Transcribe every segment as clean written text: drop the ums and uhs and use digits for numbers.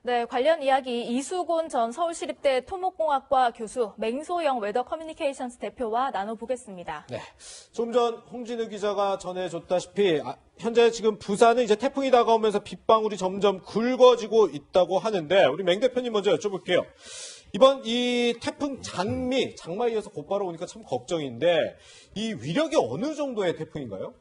네, 관련 이야기 이수곤 전 서울시립대 토목공학과 교수, 맹소영 웨더 커뮤니케이션스 대표와 나눠보겠습니다. 네, 좀 전 홍진우 기자가 전해줬다시피 현재 지금 부산은 이제 태풍이 다가오면서 빗방울이 점점 굵어지고 있다고 하는데 우리 맹 대표님 먼저 여쭤볼게요. 이번 이 태풍 장마 이어서 곧바로 오니까 참 걱정인데 이 위력이 어느 정도의 태풍인가요?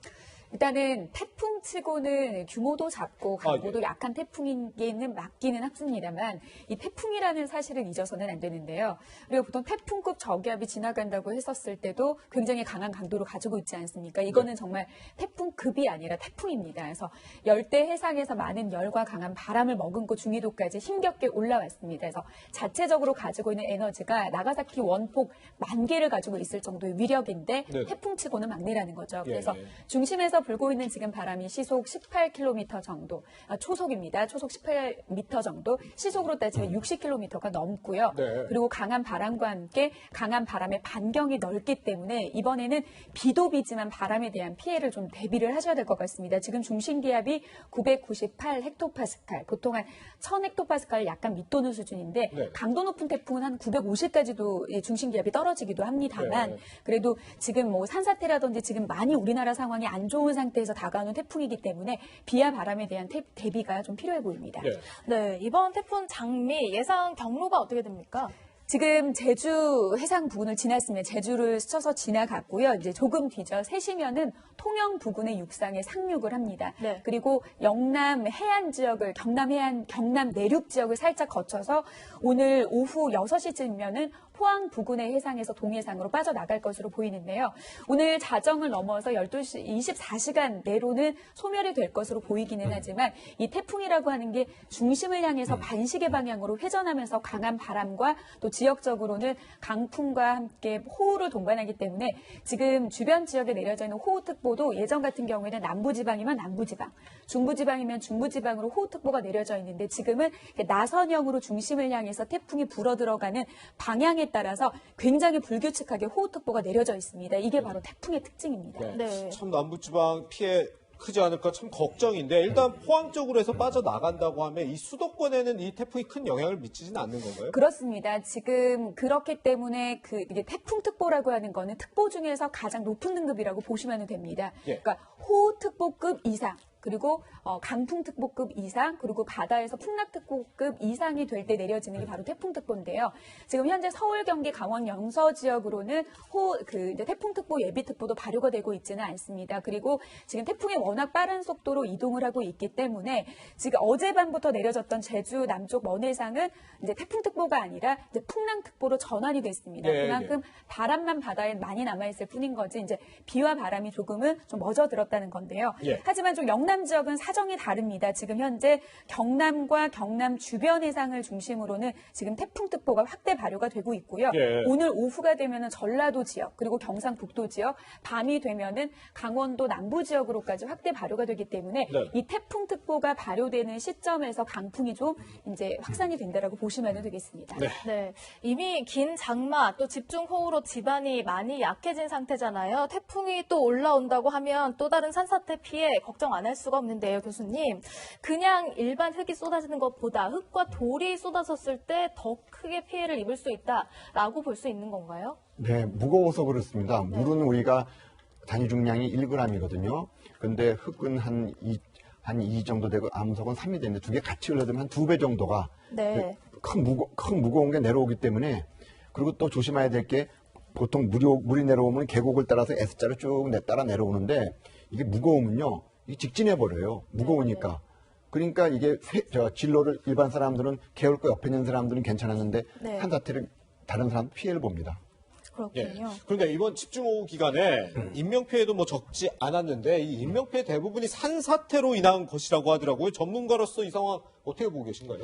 일단은 태풍치고는 규모도 작고 강도도 약한 태풍인게는 맞기는 합습니다만 이 태풍이라는 사실을 잊어서는 안 되는데요. 우리가 보통 태풍급 저기압이 지나간다고 했었을 때도 굉장히 강한 강도를 가지고 있지 않습니까? 이거는 정말 태풍급이 아니라 태풍입니다. 그래서 열대 해상에서 많은 열과 강한 바람을 머금고 중위도까지 힘겹게 올라왔습니다. 그래서 자체적으로 가지고 있는 에너지가 나가사키 원폭 10,000개를 가지고 있을 정도의 위력인데 네. 태풍치고는 막내라는 거죠. 그래서 예. 중심에서 불고 있는 지금 바람이 시속 18km 정도, 초속입니다. 초속 18m 정도, 시속으로 따지면 60km가 넘고요. 네. 그리고 강한 바람과 함께 강한 바람의 반경이 넓기 때문에 이번에는 비도 비지만 바람에 대한 피해를 좀 대비를 하셔야 될 것 같습니다. 지금 중심 기압이 998 헥토파스칼, 보통 한 1000 헥토파스칼 약간 밑도는 수준인데 네. 강도 높은 태풍은 한 950까지도 중심 기압이 떨어지기도 합니다만 네. 그래도 지금 뭐 산사태라든지 지금 많이 우리나라 상황이 안 좋은 상태에서 다가오는 태풍이기 때문에 비와 바람에 대한 대비가 좀 필요해 보입니다. 네. 네, 이번 태풍 장미 예상 경로가 어떻게 됩니까? 지금 제주 해상 부근을 지났습니다. 제주를 스쳐서 지나갔고요. 이제 조금 뒤져 3시면은 통영 부근의 육상에 상륙을 합니다. 네. 그리고 영남 해안 지역을 경남 내륙 지역을 살짝 거쳐서 오늘 오후 6시쯤이면은 포항 부근의 해상에서 동해상으로 빠져나갈 것으로 보이는데요. 오늘 자정을 넘어서 12시 24시간 내로는 소멸이 될 것으로 보이기는 하지만 이 태풍이라고 하는 게 중심을 향해서 반시계 방향으로 회전하면서 강한 바람과 또 지역적으로는 강풍과 함께 호우를 동반하기 때문에 지금 주변 지역에 내려져 있는 호우특보도 예전 같은 경우에는 남부지방이면 남부지방, 중부지방이면 중부지방으로 호우특보가 내려져 있는데 지금은 나선형으로 중심을 향해서 태풍이 불어들어가는 방향에 따라서 굉장히 불규칙하게 호우특보가 내려져 있습니다. 이게 바로 태풍의 특징입니다. 네. 네. 참 남부지방 피해 크지 않을까 참 걱정인데 일단 포항 쪽으로 해서 빠져나간다고 하면 이 수도권에는 이 태풍이 큰 영향을 미치지는 않는 건가요? 그렇습니다. 지금 그렇기 때문에 이게 태풍특보라고 하는 거는 특보 중에서 가장 높은 등급이라고 보시면 됩니다. 예. 그러니까 호우특보급 이상. 그리고 강풍특보급 이상, 그리고 바다에서 풍락특보급 이상이 될 때 내려지는 게 바로 태풍특보인데요. 지금 현재 서울, 경기, 강원, 영서 지역으로는 이제 태풍특보 예비특보도 발효가 되고 있지는 않습니다. 그리고 지금 태풍이 워낙 빠른 속도로 이동을 하고 있기 때문에 지금 어젯밤부터 내려졌던 제주 남쪽 먼해상은 이제 태풍특보가 아니라 이제 풍랑특보로 전환이 됐습니다. 예, 그만큼 바람만 바다에 많이 남아있을 뿐인 거지 이제 비와 바람이 조금은 좀 멎어들었다는 건데요. 예. 하지만 좀 영남 지역은 사정이 다릅니다. 지금 현재 경남과 경남 주변 해상을 중심으로는 지금 태풍특보가 확대 발효가 되고 있고요. 예. 오늘 오후가 되면은 전라도 지역 그리고 경상북도 지역, 밤이 되면은 강원도 남부 지역으로까지 확대 발효가 되기 때문에 네. 이 태풍특보가 발효되는 시점에서 강풍이 좀 이제 확산이 된다라고 보시면 되겠습니다. 네. 네, 이미 긴 장마 또 집중호우로 집안이 많이 약해진 상태잖아요. 태풍이 또 올라온다고 하면 또 다른 산사태 피해 걱정 안 할 수가 없는데요, 교수님. 그냥 일반 흙이 쏟아지는 것보다 흙과 돌이 쏟아졌을 때 더 크게 피해를 입을 수 있다라고 볼 수 있는 건가요? 네, 무거워서 그렇습니다. 물은 우리가 단위 중량이 1g이거든요. 근데 흙은 한 2 정도 되고 암석은 3이 되는데 두 개 같이 흘러들면 한 2배 정도가 네. 큰 무거운 게 내려오기 때문에 그리고 또 조심해야 될 게 보통 물이 내려오면 계곡을 따라서 S자로 쭉 따라 내려오는데 이게 무거우면요. 이게 직진해버려요. 무거우니까. 그러니까 이게 진로를 일반 사람들은 개울가 옆에 있는 사람들은 괜찮았는데 네. 산사태를 다른 사람 피해를 봅니다. 예. 그렇군요. 그러니까 이번 집중호우 기간에 인명피해도 뭐 적지 않았는데 이 인명피해 대부분이 산사태로 인한 것이라고 하더라고요. 전문가로서 이 상황 어떻게 보고 계신가요?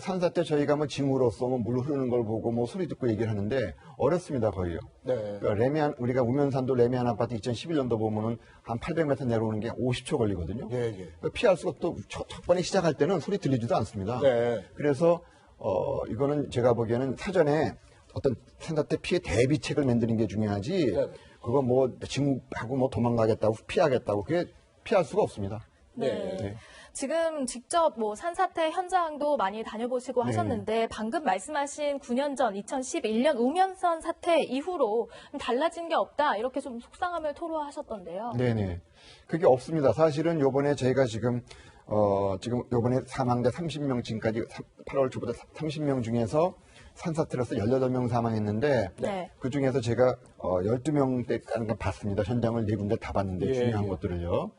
산사태 저희가 뭐 징후로서 물 흐르는 걸 보고 뭐 소리 듣고 얘기를 하는데 어렵습니다 거의요. 네. 그러니까 우리가 우면산도 레미안 아파트 2011년도 보면은 한 800m 내려오는 게 50초 걸리거든요. 예, 예. 그러니까 피할 수가 또 첫 번에 시작할 때는 소리 들리지도 않습니다. 네. 그래서 이거는 제가 보기에는 사전에 어떤 산사태 피해 대비책을 만드는 게 중요하지. 네. 그거 뭐 징후하고 뭐 도망가겠다고 피하겠다고 그게 피할 수가 없습니다. 네. 네. 지금 직접 뭐 산사태 현장도 많이 다녀보시고 네. 하셨는데 방금 말씀하신 9년 전 2011년 우면산 사태 이후로 달라진 게 없다 이렇게 좀 속상함을 토로하셨던데요. 네네. 그게 없습니다. 사실은 요번에 저희가 지금 요번에 사망자 30명 지금까지 8월 초부터 30명 중에서 산사태로서 18명 사망했는데 네. 그 중에서 제가 12명대 가는 걸 봤습니다. 현장을 4군데 다 봤는데 예, 중요한 예. 것들을요.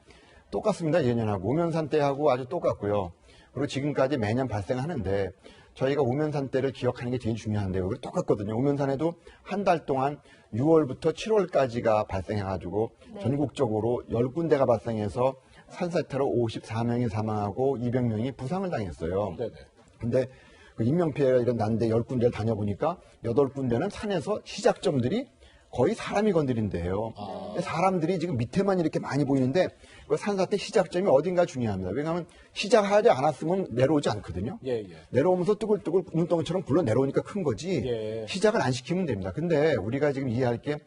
똑같습니다. 예년하고 우면산 때하고 아주 똑같고요. 그리고 지금까지 매년 발생하는데 저희가 우면산 때를 기억하는 게 제일 중요한데요. 그리고 똑같거든요. 우면산에도 한 달 동안 6월부터 7월까지가 발생해가지고 네. 전국적으로 10군데가 발생해서 산사태로 54명이 사망하고 200명이 부상을 당했어요. 네네. 근데 그 인명피해가 이런 난데 10군데를 다녀보니까 8군데는 산에서 시작점들이 거의 사람이 건드린대요. 근데 사람들이 지금 밑에만 이렇게 많이 보이는데 그 산사태 시작점이 어딘가 중요합니다. 왜냐하면 시작하지 않았으면 내려오지 않거든요. 예, 예. 내려오면서 뚜글뚜글 눈덩이처럼 굴러 내려오니까 큰 거지 예. 시작을 안 시키면 됩니다. 근데 우리가 지금 이해할 게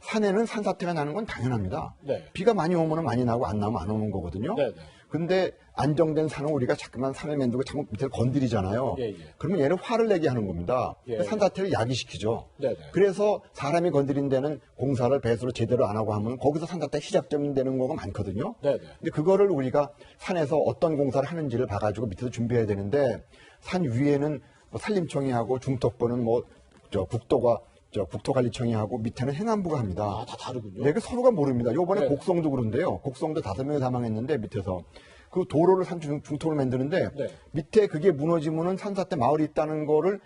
산에는 산사태가 나는 건 당연합니다. 네. 비가 많이 오면 많이 나고 안 나오면 안 오는 거거든요. 네, 네. 근데 안정된 산은 우리가 자꾸만 산을 만들고 자꾸 밑에 건드리잖아요. 예, 예. 그러면 얘는 화를 내게 하는 겁니다. 예. 산사태를 야기시키죠. 네, 네. 그래서 사람이 건드린 데는 공사를 배수로 제대로 안 하고 하면 거기서 산사태 시작점 되는 거가 많거든요. 네, 네. 근데 그거를 우리가 산에서 어떤 공사를 하는지를 봐가지고 밑에서 준비해야 되는데 산 위에는 뭐 산림청이 하고 중턱부는 국토관리청이 하고 밑에는 행안부가 합니다. 아, 다 다르군요. 네, 그 서로가 모릅니다. 요번에 네. 곡성도 그런데요. 곡성도 5명이 사망했는데 밑에서 그 도로를 중턱을 만드는데 네. 밑에 그게 무너지면은 산사태 마을이 있다는 거를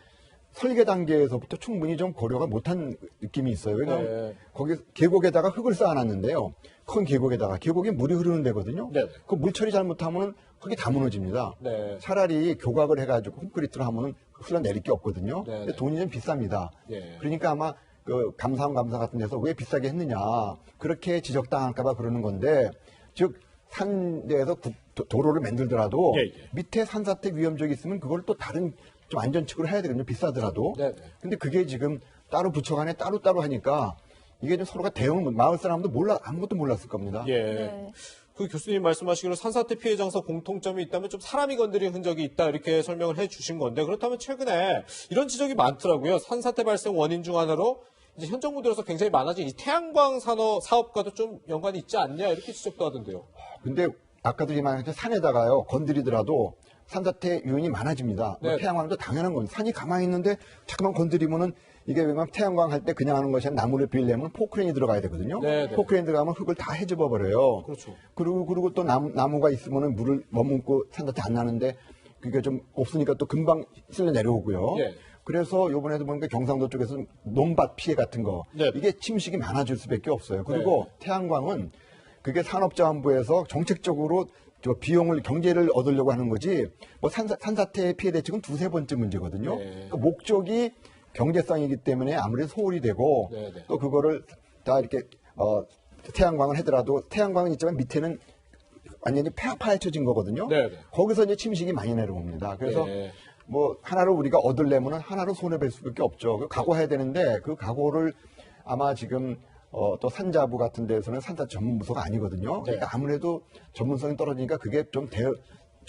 설계 단계에서부터 충분히 좀 고려가 못한 느낌이 있어요. 왜냐하면 네. 거기 계곡에다가 흙을 쌓아놨는데요. 큰 계곡에 물이 흐르는 데거든요. 네. 그 물 처리 잘못하면은 흙이 다 무너집니다. 네. 차라리 교각을 해가지고 콘크리트로 하면은 흘러내릴 게 없거든요. 네. 근데 돈이 좀 비쌉니다. 예. 그러니까 아마 그 감사 같은 데서 왜 비싸게 했느냐 그렇게 지적당할까봐 그러는 건데 즉 산대에서 도로를 만들더라도 예, 예. 밑에 산사태 위험적이 있으면 그걸 또 다른 좀 안전측으로 해야 되거든요. 비싸더라도. 네, 네. 근데 그게 지금 따로 부처 간에 따로따로 하니까 이게 좀 서로가 대응을 마을 사람도 아무것도 몰랐을 겁니다. 예. 네. 그 교수님 말씀하시기로 산사태 피해 장소 공통점이 있다면 좀 사람이 건드린 흔적이 있다 이렇게 설명을 해 주신 건데 그렇다면 최근에 이런 지적이 많더라고요. 산사태 발생 원인 중 하나로 이제 현 정부 들어서 굉장히 많아진 이 태양광 사업과도 좀 연관이 있지 않냐 이렇게 지적도 하던데요. 근데 아까도 말했듯이 산에다가요 건드리더라도 산사태 요인이 많아집니다. 네. 태양광도 당연한 겁니다. 산이 가만히 있는데 자꾸만 건드리면은 이게 왜냐면 태양광 할 때 그냥 하는 것이 아니라 나무를 빌려면 포크레인이 들어가야 되거든요. 네, 네. 포크레인 들어가면 흙을 다 헤집어 버려요. 그렇죠. 그리고 또 나무가 있으면은 물을 머금고 산사태 안 나는데 그게 좀 없으니까 또 금방 쓸려 내려오고요. 예. 그래서 요번에도 보니까 경상도 쪽에서 논밭 피해 같은 거 네. 이게 침식이 많아질 수밖에 없어요. 그리고 태양광은 그게 산업자원부에서 정책적으로 저 비용을 경제를 얻으려고 하는 거지 뭐 산사태 피해 대책은 2-3번째 문제거든요. 네. 그 목적이 경제성이기 때문에 아무래도 소홀히 되고 네, 네. 또 그거를 다 이렇게 태양광을 하더라도 태양광은 있지만 밑에는 완전히 파헤쳐진 거거든요. 네, 네. 거기서 이제 침식이 많이 내려옵니다. 그래서 네. 뭐 하나로 우리가 얻으려면은 하나로 손해볼 수밖에 없죠. 그 각오해야 되는데 그 각오를 아마 지금 또 산자부 같은 데서는 산사 전문 부서가 아니거든요. 그러니까 아무래도 전문성이 떨어지니까 그게 좀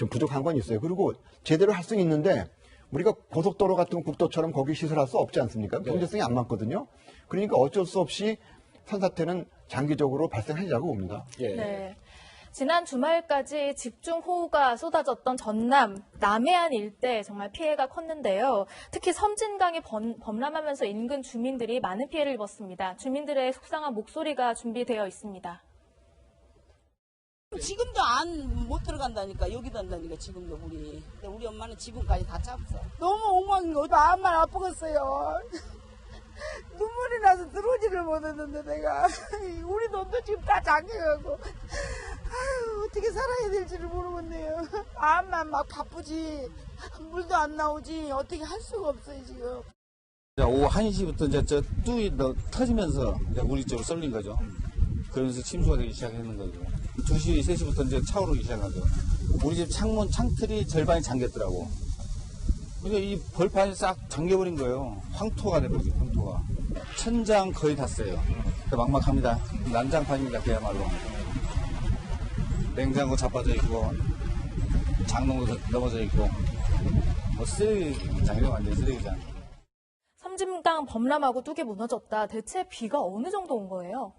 부족한 건 있어요. 그리고 제대로 할 수는 있는데 우리가 고속도로 같은 국도처럼 거기 시설할 수 없지 않습니까? 경제성이 안 맞거든요. 그러니까 어쩔 수 없이 산사태는 장기적으로 발생하리라고 봅니다. 예. 네. 지난 주말까지 집중호우가 쏟아졌던 전남, 남해안 일대 정말 피해가 컸는데요. 특히 섬진강이 범람하면서 인근 주민들이 많은 피해를 입었습니다. 주민들의 속상한 목소리가 준비되어 있습니다. 지금도 못 들어간다니까. 여기도 한다니까 지금도 우리. 근데 우리 엄마는 지금까지 다 잡았어. 너무 엉망인 거. 마음만 아프겠어요. 눈물이 나서 들어오지를 못했는데 내가 우리 돈도 지금 다 잠겨가고 어떻게 살아야 될지를 모르겠네요. 마음만 막 바쁘지 물도 안 나오지 어떻게 할 수가 없어요 지금. 오후 1시부터 이제 저 뚜이 터지면서 이제 우리 쪽으로 쏠린 거죠. 그러면서 침수가 되기 시작했는 거죠. 2시, 3시부터 이제 차오르기 시작하죠. 우리 집 창틀이 절반이 잠겼더라고. 그러니까 이 벌판이 싹 잠겨버린 거예요. 황토가 돼버리죠, 황토가. 천장 거의 탔어요. 막막합니다. 난장판입니다, 그야말로. 냉장고 자빠져 있고, 장롱도 넘어져 있고 뭐 쓰레기장이요, 완전 쓰레기장. 섬진강 범람하고 뚝이 무너졌다. 대체 비가 어느 정도 온 거예요?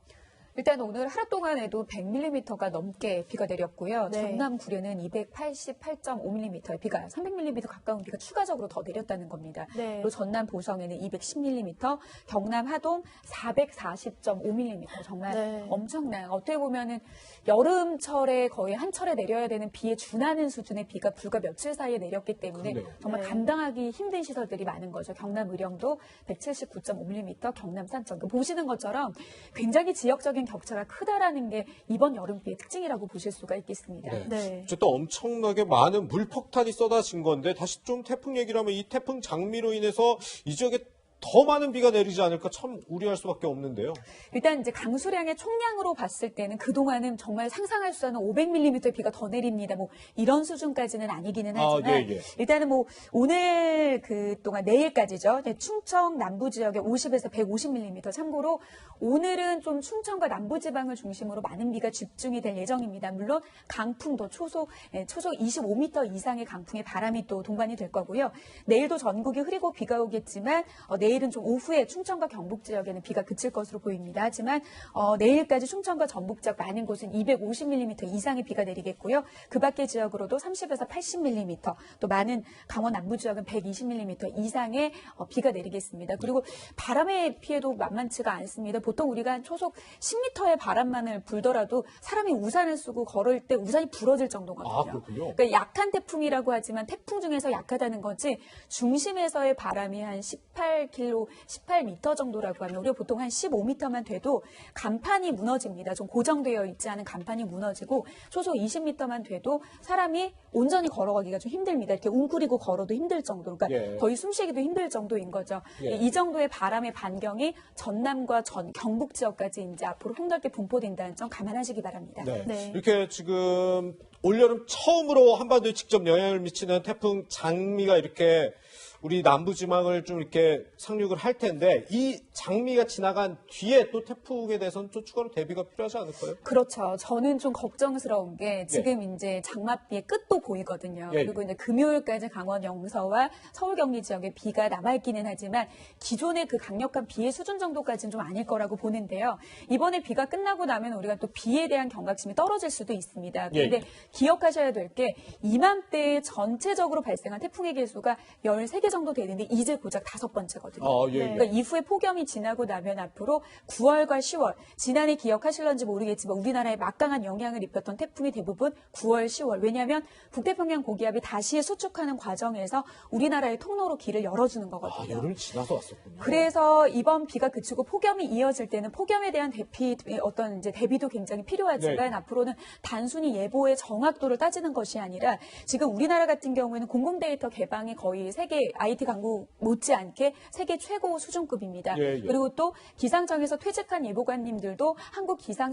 일단 오늘 하루 동안에도 100mm가 넘게 비가 내렸고요. 네. 전남 구례는 288.5mm의 비가 300mm 가까운 비가 추가적으로 더 내렸다는 겁니다. 네. 그리고 전남 보성에는 210mm, 경남 하동 440.5mm 정말 네. 엄청난 어떻게 보면은 여름철에 거의 한 철에 내려야 되는 비에 준하는 수준의 비가 불과 며칠 사이에 내렸기 때문에 그러네요. 정말 네. 감당하기 힘든 시설들이 많은 거죠. 경남 의령도 179.5mm, 경남 산청. 보시는 것처럼 굉장히 지역적인 격차가 크다라는 게 이번 여름비의 특징이라고 보실 수가 있겠습니다. 네. 네. 어쨌든 엄청나게 많은 물폭탄이 쏟아진 건데 다시 좀 태풍 얘기를 하면 이 태풍 장미로 인해서 이 지역에 더 많은 비가 내리지 않을까 참 우려할 수밖에 없는데요. 일단 이제 강수량의 총량으로 봤을 때는 그동안은 정말 상상할 수 없는 500mm의 비가 더 내립니다. 뭐 이런 수준까지는 아니기는 하지만 예. 일단은 뭐 오늘 그동안 내일까지죠. 충청 남부 지역에 50에서 150mm. 참고로 오늘은 좀 충청과 남부 지방을 중심으로 많은 비가 집중이 될 예정입니다. 물론 강풍도 초속 25m 이상의 강풍의 바람이 또 동반이 될 거고요. 내일도 전국이 흐리고 비가 오겠지만 내일은 좀 오후에 충청과 경북 지역에는 비가 그칠 것으로 보입니다. 하지만 내일까지 충청과 전북 지역 많은 곳은 250mm 이상의 비가 내리겠고요. 그 밖의 지역으로도 30에서 80mm, 또 많은 강원 남부 지역은 120mm 이상의 비가 내리겠습니다. 그리고 바람의 피해도 만만치가 않습니다. 보통 우리가 초속 10m의 바람만을 불더라도 사람이 우산을 쓰고 걸을 때 우산이 부러질 정도거든요. 아, 그렇군요. 그러니까 약한 태풍이라고 하지만 태풍 중에서 약하다는 거지 중심에서의 바람이 한 18m 정도라고 하면 우리가 보통 한 15m만 돼도 간판이 무너집니다. 좀 고정되어 있지 않은 간판이 무너지고 초속 20m만 돼도 사람이 온전히 걸어가기가 좀 힘듭니다. 이렇게 웅크리고 걸어도 힘들 정도, 그러니까 예. 거의 숨쉬기도 힘들 정도인 거죠. 예. 이 정도의 바람의 반경이 전남과 경북 지역까지 이제 앞으로 폭넓게 분포된다는 점 감안하시기 바랍니다. 네. 네. 이렇게 지금 올여름 처음으로 한반도에 직접 영향을 미치는 태풍 장미가 이렇게 우리 남부지방을 좀 이렇게 상륙을 할 텐데 이 장미가 지나간 뒤에 또 태풍에 대해서는 또 추가로 대비가 필요하지 않을까요? 그렇죠. 저는 좀 걱정스러운 게 지금 이제 장맛비의 끝도 보이거든요. 예. 그리고 이제 금요일까지 강원 영서와 서울 경기 지역에 비가 남아있기는 하지만 기존의 그 강력한 비의 수준 정도까지는 좀 아닐 거라고 보는데요. 이번에 비가 끝나고 나면 우리가 또 비에 대한 경각심이 떨어질 수도 있습니다. 그런데 예. 기억하셔야 될 게 이맘때 전체적으로 발생한 태풍의 개수가 13개 정도 되는데 이제 고작 5번째거든요. 아, 예. 그러니까 이후에 폭염이 지나고 나면 앞으로 9월과 10월, 지난해 기억하실런지 모르겠지만 우리나라에 막강한 영향을 입혔던 태풍이 대부분 9월, 10월. 왜냐하면 북태평양 고기압이 다시 수축하는 과정에서 우리나라의 통로로 길을 열어주는 아, 거거든요. 여름 지나서 왔었군요. 그래서 이번 비가 그치고 폭염이 이어질 때는 폭염에 대한 어떤 이제 대비도 굉장히 필요하지만 네. 앞으로는 단순히 예보의 정확도를 따지는 것이 아니라 지금 우리나라 같은 경우에는 공공데이터 개방이 거의 세계 IT 강국 못지않게 세계 최고 수준급입니다. 예, 예. 그리고 또 기상청에서 퇴직한 예보관님들도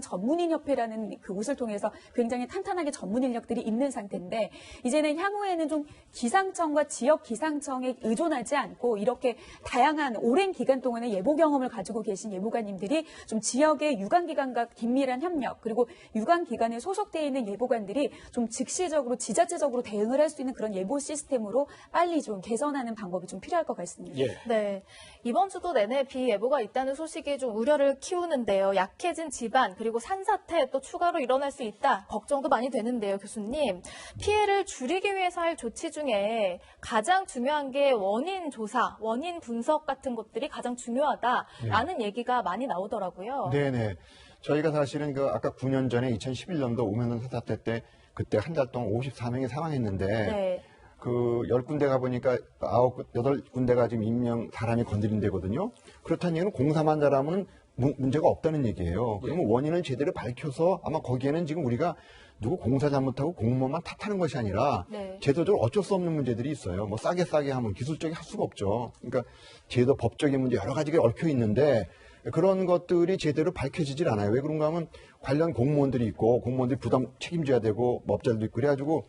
한국기상전문인협회라는 그곳을 통해서 굉장히 탄탄하게 전문 인력들이 있는 상태인데 이제는 향후에는 좀 기상청과 지역 기상청에 의존하지 않고 이렇게 다양한 오랜 기간 동안의 예보 경험을 가지고 계신 예보관님들이 좀 지역의 유관기관과 긴밀한 협력 그리고 유관기관에 소속되어 있는 예보관들이 좀 즉시적으로 지자체적으로 대응을 할 수 있는 그런 예보 시스템으로 빨리 좀 개선하는 방법이 좀 필요할 것 같습니다. 예. 네. 이번 주도 내내 비 예보가 있다는 소식이 좀 우려를 키우는데요. 약해진 지반 그리고 산사태 또 추가로 일어날 수 있다. 걱정도 많이 되는데요, 교수님. 피해를 줄이기 위해서 할 조치 중에 가장 중요한 게 원인 조사, 원인 분석 같은 것들이 가장 중요하다라는 얘기가 많이 나오더라고요. 네네. 저희가 사실은 그 아까 9년 전에 2011년도 오면은 사태 때 그때 한 달 동안 54명이 사망했는데 네. 그 10군데 가보니까 8군데가 지금 사람이 건드린 데거든요. 그렇다는 얘기는 공사만 잘하면 문제가 없다는 얘기예요. 그러면 원인을 제대로 밝혀서 아마 거기에는 지금 우리가 누구 공사 잘못하고 공무원만 탓하는 것이 아니라 네. 제도적으로 어쩔 수 없는 문제들이 있어요. 뭐 싸게 하면 기술적이 할 수가 없죠. 그러니까 제도 법적인 문제 여러 가지가 얽혀 있는데 그런 것들이 제대로 밝혀지질 않아요. 왜 그런가 하면 관련 공무원들이 있고 공무원들이 부담 책임져야 되고 업자들도 있고 그래가지고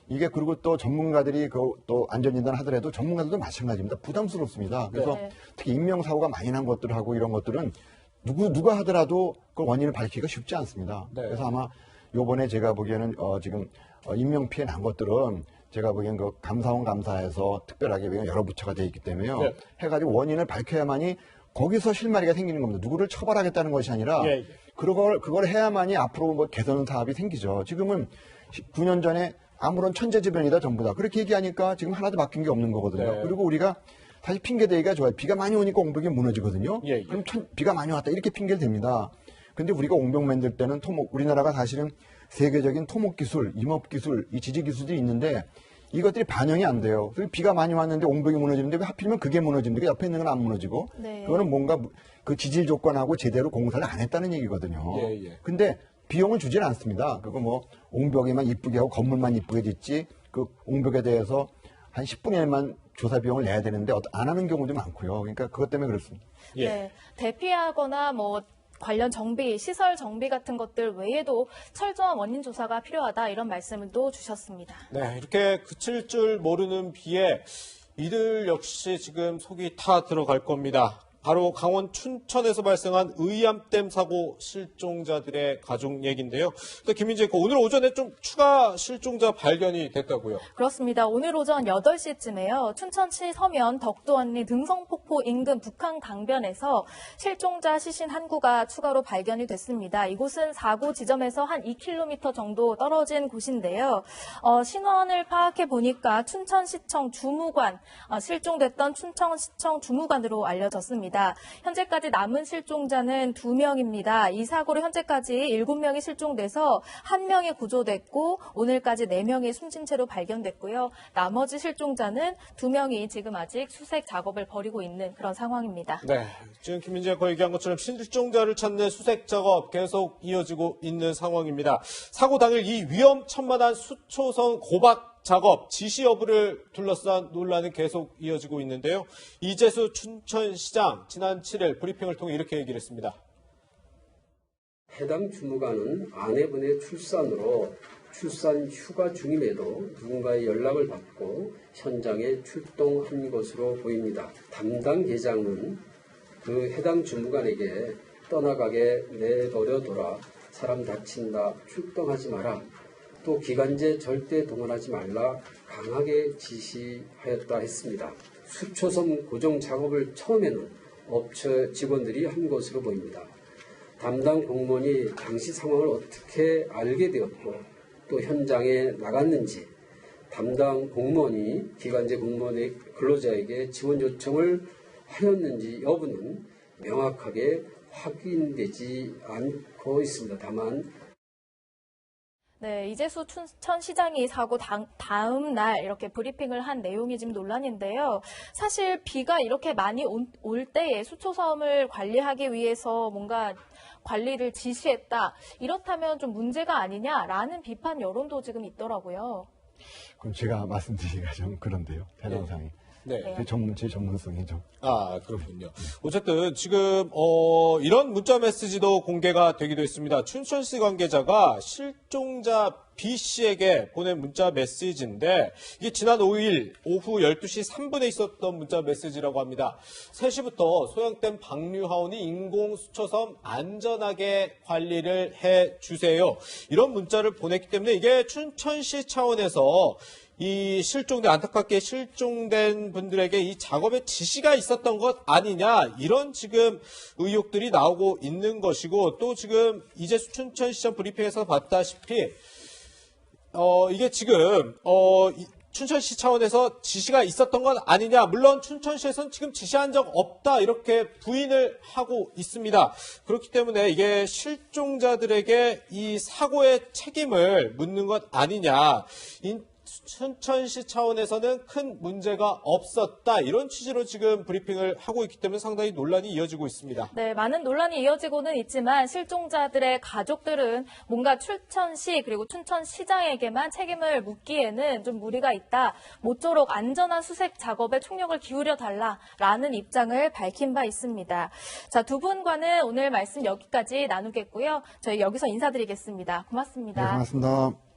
이게 그리고 또 전문가들이 또 안전진단 하더라도 전문가들도 마찬가지입니다. 부담스럽습니다. 그래서 네. 특히 인명사고가 많이 난 것들하고 이런 것들은 누가 하더라도 그 원인을 밝히기가 쉽지 않습니다. 네. 그래서 아마 요번에 제가 보기에는 지금 인명피해 난 것들은 제가 보기엔 그 감사원 감사에서 특별하게 여러 부처가 돼 있기 때문에요. 네. 해가지고 원인을 밝혀야만이 거기서 실마리가 생기는 겁니다. 누구를 처벌하겠다는 것이 아니라 예, 예. 그걸 해야만이 앞으로 뭐 개선 사업이 생기죠. 지금은 9년 전에 아무런 천재지변이다 전부 다 그렇게 얘기하니까 지금 하나도 바뀐 게 없는 거거든요. 네. 그리고 우리가 사실 핑계대기가 좋아요. 비가 많이 오니까 옹벽이 무너지거든요. 예, 예. 그럼 비가 많이 왔다 이렇게 핑계를 댑니다. 근데 우리가 옹벽 만들 때는 우리나라가 사실은 세계적인 토목 기술, 임업 기술, 이 지지 기술들이 있는데 이것들이 반영이 안 돼요. 그리고 비가 많이 왔는데 옹벽이 무너지는데 왜 하필이면 그게 무너지는데 옆에 있는 건 안 무너지고 네. 그거는 뭔가 그 지질 조건하고 제대로 공사를 안 했다는 얘기거든요. 예, 예. 근데 비용을 주지는 않습니다. 그거 뭐 옹벽에만 이쁘게 하고 건물만 이쁘게 짓지 그 옹벽에 대해서 한 10분의 1만 조사 비용을 내야 되는데 안 하는 경우도 많고요. 그러니까 그것 때문에 그렇습니다. 예. 네, 대피하거나 뭐 관련 정비, 시설 정비 같은 것들 외에도 철저한 원인 조사가 필요하다 이런 말씀을 또 주셨습니다. 네, 이렇게 그칠 줄 모르는 비에 이들 역시 지금 속이 타 들어갈 겁니다. 바로 강원 춘천에서 발생한 의암댐 사고 실종자들의 가족 얘기인데요. 또 김민재 오늘 오전에 좀 추가 실종자 발견이 됐다고요. 그렇습니다. 오늘 오전 8시쯤에요. 춘천시 서면 덕도언리 등성폭포 인근 북한 강변에서 실종자 시신 한 구가 추가로 발견이 됐습니다. 이곳은 사고 지점에서 한 2km 정도 떨어진 곳인데요. 신원을 파악해 보니까 춘천시청 주무관, 실종됐던 춘천시청 주무관으로 알려졌습니다. 현재까지 남은 실종자는 2명입니다. 이 사고로 현재까지 7명이 실종돼서 1명이 구조됐고 오늘까지 4명이 숨진 채로 발견됐고요. 나머지 실종자는 2명이 지금 아직 수색 작업을 벌이고 있는 그런 상황입니다. 네, 지금 김민재가 얘기한 것처럼 실종자를 찾는 수색 작업 계속 이어지고 있는 상황입니다. 사고 당일 이 위험천만한 수초선 고박 작업 지시 여부를 둘러싼 논란이 계속 이어지고 있는데요. 이재수 춘천시장 지난 7일 브리핑을 통해 이렇게 얘기를 했습니다. 해당 주무관은 아내분의 출산으로 출산 휴가 중임에도 누군가의 연락을 받고 현장에 출동한 것으로 보입니다. 담당 계장은 그 해당 주무관에게 떠나가게 내버려둬라, 사람 다친다, 출동하지 마라, 또 기간제 절대 동원하지 말라 강하게 지시하였다 했습니다. 수초선 고정 작업을 처음에는 업체 직원들이 한 것으로 보입니다. 담당 공무원이 당시 상황을 어떻게 알게 되었고 또 현장에 나갔는지, 담당 공무원이 기간제 공무원의 근로자에게 지원 요청을 하였는지 여부는 명확하게 확인되지 않고 있습니다. 다만 네, 이재수 춘천시장이 사고 다음 날 이렇게 브리핑을 한 내용이 지금 논란인데요. 사실 비가 이렇게 많이 올 때에 수초섬을 관리하기 위해서 뭔가 관리를 지시했다. 이렇다면 좀 문제가 아니냐라는 비판 여론도 지금 있더라고요. 그럼 제가 말씀드리기가 좀 그런데요. 대동상이. 네. 제 전문성이 좀. 아, 그렇군요. 어쨌든 지금 이런 문자 메시지도 공개가 되기도 했습니다. 춘천시 관계자가 실종자 B 씨에게 보낸 문자 메시지인데 이게 지난 5일 오후 12시 3분에 있었던 문자 메시지라고 합니다. 3시부터 소양댐 방류하오니 인공수초섬 안전하게 관리를 해주세요. 이런 문자를 보냈기 때문에 이게 춘천시 차원에서 이 안타깝게 실종된 분들에게 이 작업에 지시가 있었던 것 아니냐, 이런 지금 의혹들이 나오고 있는 것이고, 또 지금 이재수 춘천시장 브리핑에서 봤다시피 이게 지금 춘천시 차원에서 지시가 있었던 건 아니냐. 물론 춘천시에서는 지금 지시한 적 없다, 이렇게 부인을 하고 있습니다. 그렇기 때문에 이게 실종자들에게 이 사고의 책임을 묻는 것 아니냐. 춘천시 차원에서는 큰 문제가 없었다, 이런 취지로 지금 브리핑을 하고 있기 때문에 상당히 논란이 이어지고 있습니다. 네, 많은 논란이 이어지고는 있지만 실종자들의 가족들은 뭔가 춘천시 그리고 춘천시장에게만 책임을 묻기에는 좀 무리가 있다. 모쪼록 안전한 수색 작업에 총력을 기울여 달라라는 입장을 밝힌 바 있습니다. 자, 두 분과는 오늘 말씀 여기까지 나누겠고요. 저희 여기서 인사드리겠습니다. 고맙습니다. 네, 고맙습니다.